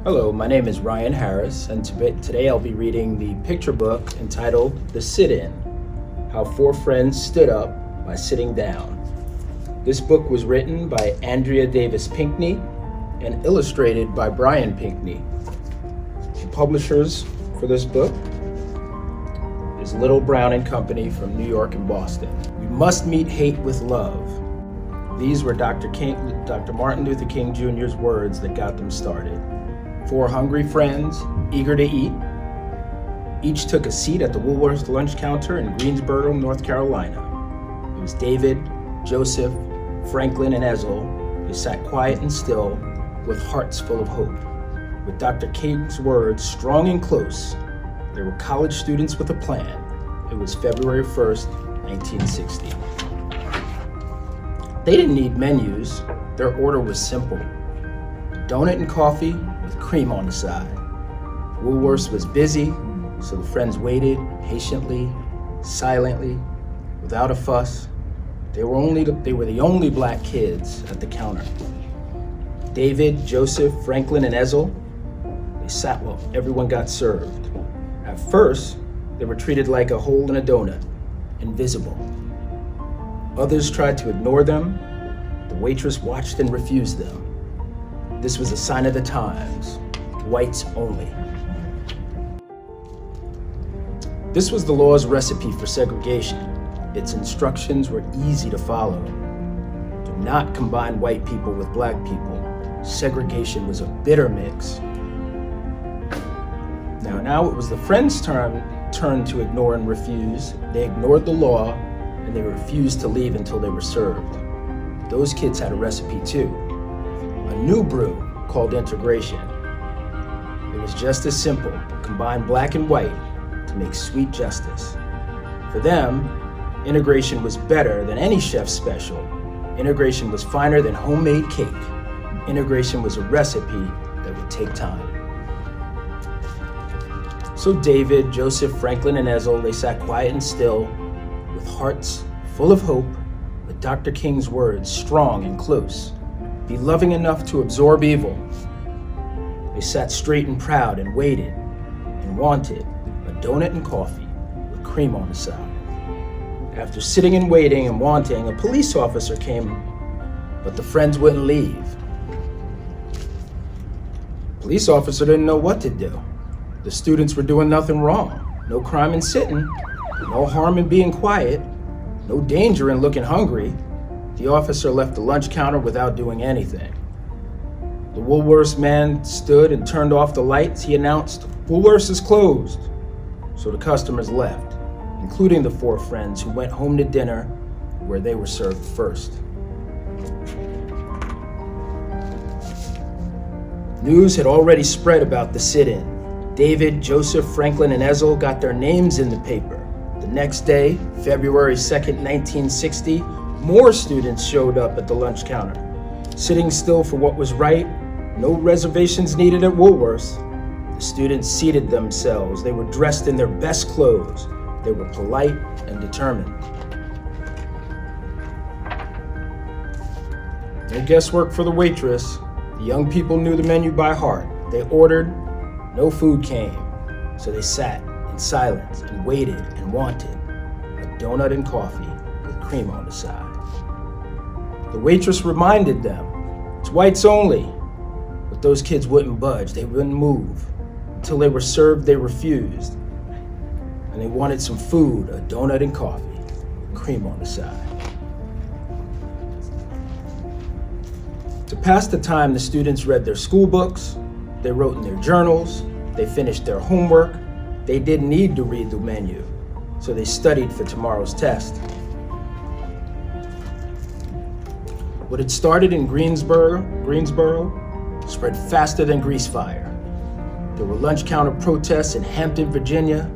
Hello, my name is Ryan Harris, and today I'll be reading the picture book entitled The Sit-In, How Four Friends Stood Up by Sitting Down. This book was written by Andrea Pinkney and illustrated by Brian Pinkney. The publishers for this book is Little Brown and Company from New York and Boston. We must meet hate with love. These were Dr. Martin Luther King Jr.'s words that got them started. Four hungry friends, eager to eat, each took a seat at the Woolworth's lunch counter in Greensboro, North Carolina. It was David, Joseph, Franklin, and Ezel. They sat quiet and still, with hearts full of hope. With Dr. King's words strong and close, they were college students with a plan. It was February 1st, 1960. They didn't need menus. Their order was simple. A donut and coffee with cream on the side. Woolworth's was busy, so the friends waited patiently, silently, without a fuss. They were the only black kids at the counter. David, Joseph, Franklin, and Ezel, they sat while everyone got served. At first, they were treated like a hole in a donut, invisible. Others tried to ignore them. The waitress watched and refused them. This was a sign of the times, whites only. This was the law's recipe for segregation. Its instructions were easy to follow. Do not combine white people with black people. Segregation was a bitter mix. Now it was the friends' turn to ignore and refuse. They ignored the law, and they refused to leave until they were served. Those kids had a recipe too. A new brew called integration. It was just as simple. Combine black and white to make sweet justice. For them, integration was better than any chef's special. Integration was finer than homemade cake. Integration was a recipe that would take time. So David, Joseph, Franklin, and Ezel, they sat quiet and still, with hearts full of hope, with Dr. King's words strong and close. Be loving enough to absorb evil. They sat straight and proud and waited and wanted a donut and coffee with cream on the side. After sitting and waiting and wanting, a police officer came, but the friends wouldn't leave. The police officer didn't know what to do. The students were doing nothing wrong. No crime in sitting, no harm in being quiet, no danger in looking hungry. The officer left the lunch counter without doing anything. The Woolworth's man stood and turned off the lights. He announced, "Woolworth's is closed." So the customers left, including the four friends who went home to dinner where they were served first. News had already spread about the sit-in. David, Joseph, Franklin, and Ezel got their names in the paper. The next day, February 2nd, 1960, more students showed up at the lunch counter, sitting still for what was right. No reservations needed at Woolworth's. The students seated themselves. They were dressed in their best clothes. They were polite and determined. No guesswork for the waitress. The young people knew the menu by heart. They ordered. No food came, so they sat in silence and waited and wanted a donut and coffee with cream on the side. The waitress reminded them, it's whites only, but those kids wouldn't budge. They wouldn't move. Until they were served, they refused. And they wanted some food, a donut and coffee with cream on the side. To pass the time, the students read their school books. They wrote in their journals, they finished their homework. They didn't need to read the menu, so they studied for tomorrow's test. What had started in Greensboro spread faster than grease fire. There were lunch counter protests in Hampton, Virginia,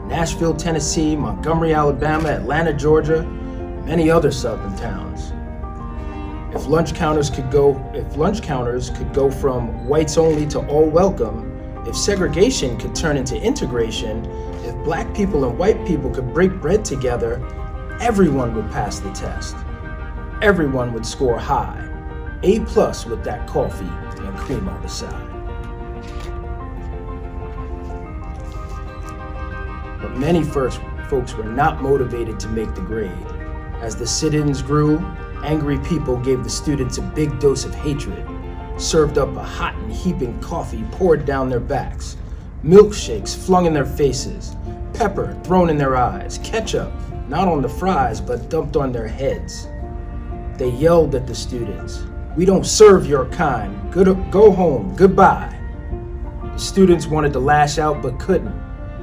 Nashville, Tennessee, Montgomery, Alabama, Atlanta, Georgia, and many other southern towns. If lunch counters could go from whites only to all welcome, if segregation could turn into integration, if black people and white people could break bread together, everyone would pass the test. Everyone would score high, A+ with that coffee and cream on the side. But many folks were not motivated to make the grade. As the sit-ins grew, angry people gave the students a big dose of hatred, served up a hot and heaping coffee poured down their backs, milkshakes flung in their faces, pepper thrown in their eyes, ketchup not on the fries but dumped on their heads. They yelled at the students, "We don't serve your kind. Go home. Goodbye." The students wanted to lash out but couldn't.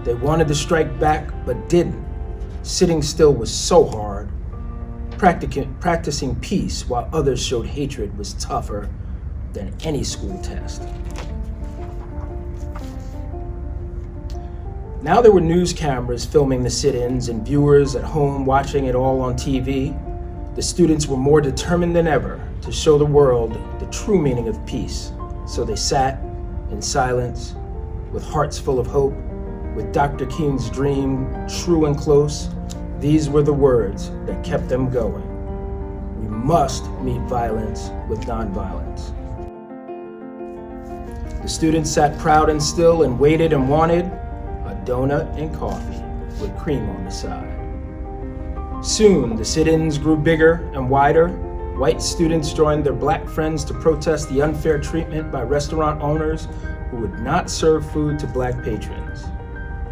They wanted to strike back but didn't. Sitting still was so hard. Practicing peace while others showed hatred was tougher than any school test. Now there were news cameras filming the sit-ins and viewers at home watching it all on TV. The students were more determined than ever to show the world the true meaning of peace. So they sat in silence, with hearts full of hope, with Dr. King's dream true and close. These were the words that kept them going. We must meet violence with nonviolence. The students sat proud and still and waited and wanted a donut and coffee with cream on the side. Soon, the sit-ins grew bigger and wider. White students joined their black friends to protest the unfair treatment by restaurant owners who would not serve food to black patrons.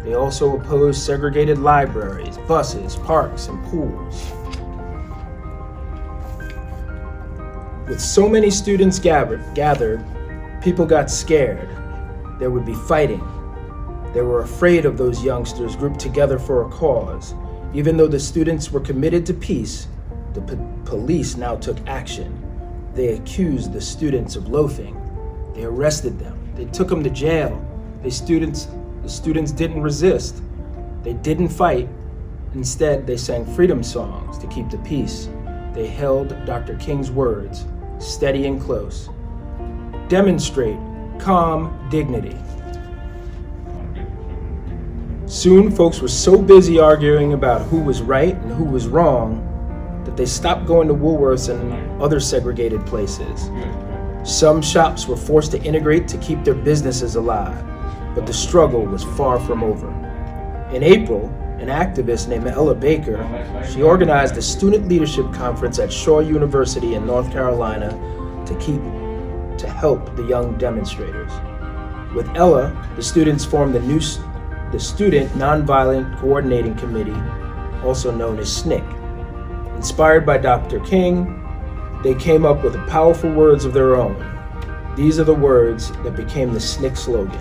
They also opposed segregated libraries, buses, parks, and pools. With so many students gathered, people got scared. There would be fighting. They were afraid of those youngsters grouped together for a cause. Even though the students were committed to peace, the police now took action. They accused the students of loafing. They arrested them. They took them to jail. The students didn't resist. They didn't fight. Instead, they sang freedom songs to keep the peace. They held Dr. King's words, steady and close. Demonstrate calm dignity. Soon, folks were so busy arguing about who was right and who was wrong that they stopped going to Woolworths and other segregated places. Some shops were forced to integrate to keep their businesses alive, but the struggle was far from over. In April, an activist named Ella Baker, she organized a student leadership conference at Shaw University in North Carolina to help the young demonstrators. With Ella, the students formed the Student Nonviolent Coordinating Committee, also known as SNCC. Inspired by Dr. King, they came up with powerful words of their own. These are the words that became the SNCC slogan: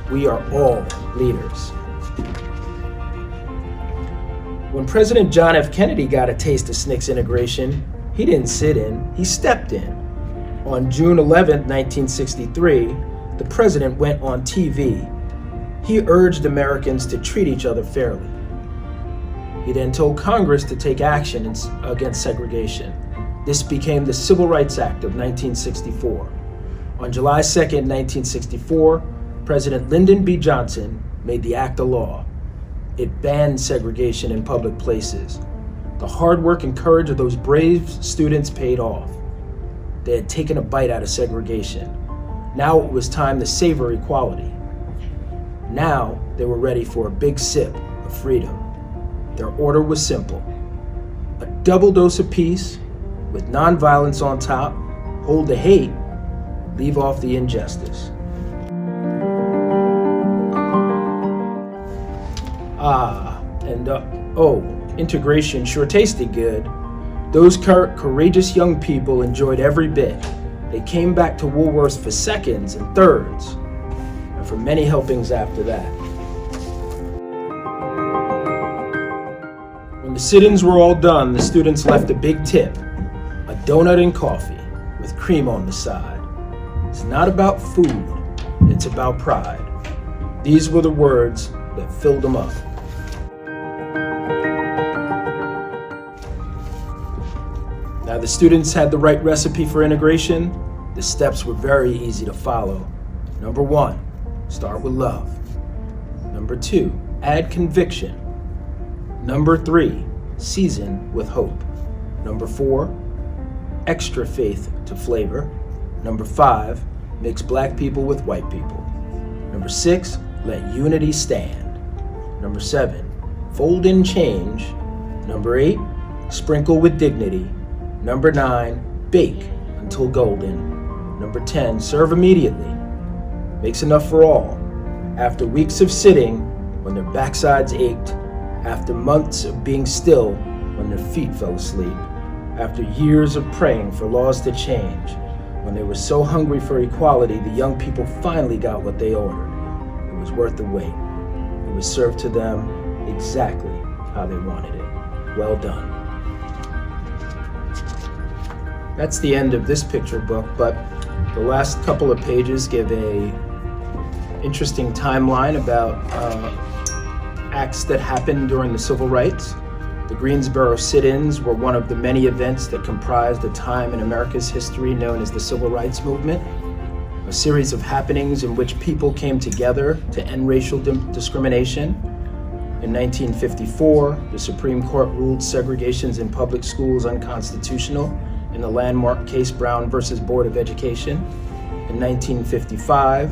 "We are all leaders." When President John F. Kennedy got a taste of SNCC's integration, he didn't sit in, he stepped in. On June 11, 1963, the president went on TV. He urged Americans to treat each other fairly. He then told Congress to take action against segregation. This became the Civil Rights Act of 1964. On July 2, 1964, President Lyndon B. Johnson made the act a law. It banned segregation in public places. The hard work and courage of those brave students paid off. They had taken a bite out of segregation. Now it was time to savor equality. Now they were ready for a big sip of freedom. Their order was simple: a double dose of peace with nonviolence on top, hold the hate, leave off the injustice. Integration sure tasted good. Those courageous young people enjoyed every bit. They came back to Woolworths for seconds and thirds, and for many helpings after that. When the sit-ins were all done, the students left a big tip: a donut and coffee with cream on the side. It's not about food, it's about pride. These were the words that filled them up. Now the students had the right recipe for integration. The steps were very easy to follow. Number 1, start with love. Number 2, add conviction. Number 3, season with hope. Number 4, extra faith to flavor. Number 5, mix black people with white people. Number 6, let unity stand. Number 7, fold and change. Number 8, sprinkle with dignity. Number 9, bake until golden. Number 10, serve immediately. Makes enough for all. After weeks of sitting, when their backsides ached. After months of being still, when their feet fell asleep. After years of praying for laws to change. When they were so hungry for equality, the young people finally got what they ordered. It was worth the wait. It was served to them exactly how they wanted it. Well done. That's the end of this picture book, but the last couple of pages give a interesting timeline about acts that happened during the civil rights. The Greensboro sit-ins were one of the many events that comprised a time in America's history known as the Civil Rights Movement, a series of happenings in which people came together to end racial discrimination. In 1954, the Supreme Court ruled segregations in public schools unconstitutional in the landmark case Brown versus Board of Education. In 1955,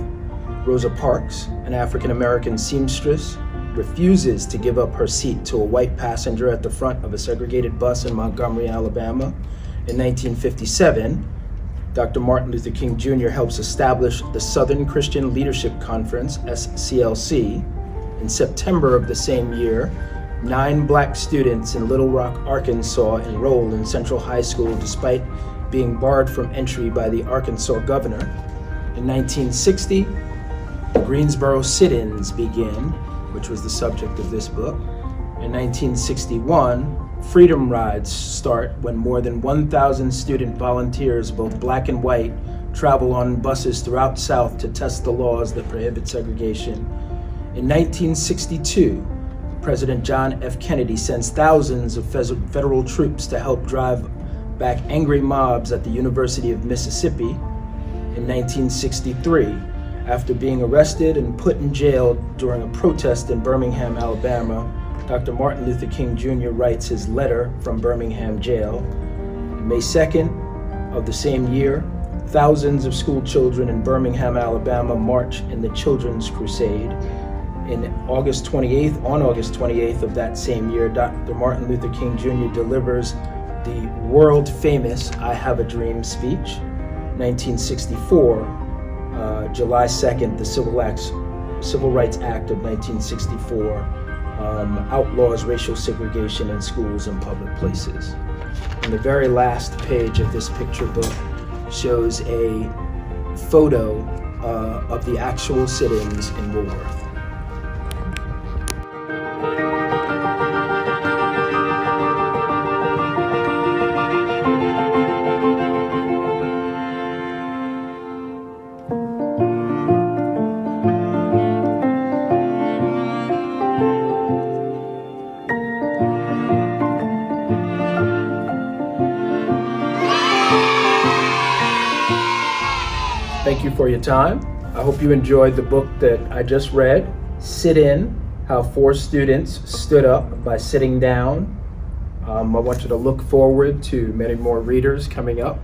Rosa Parks, an African-American seamstress, refuses to give up her seat to a white passenger at the front of a segregated bus in Montgomery, Alabama. In 1957, Dr. Martin Luther King Jr. helps establish the Southern Christian Leadership Conference, SCLC. In September of the same year, 9 black students in Little Rock, Arkansas enrolled in Central High School despite being barred from entry by the Arkansas governor. In 1960, the Greensboro sit-ins begin, which was the subject of this book. In 1961, freedom rides start when more than 1,000 student volunteers, both black and white, travel on buses throughout South to test the laws that prohibit segregation. In 1962, President John F. Kennedy sends thousands of federal troops to help drive back angry mobs at the University of Mississippi. In 1963, after being arrested and put in jail during a protest in Birmingham, Alabama, Dr. Martin Luther King Jr. writes his letter from Birmingham jail. On May 2nd of the same year, thousands of school children in Birmingham, Alabama march in the Children's Crusade. On August 28th of that same year, Dr. Martin Luther King Jr. delivers the world-famous I Have a Dream speech. 1964, July 2nd, the Civil Rights Act of 1964 outlaws racial segregation in schools and public places. And the very last page of this picture book shows a photo of the actual sit-ins in Woolworth. Thank you for your time. I hope you enjoyed the book that I just read, Sit In, How 4 Students Stood Up by Sitting Down. I want you to look forward to many more readers coming up.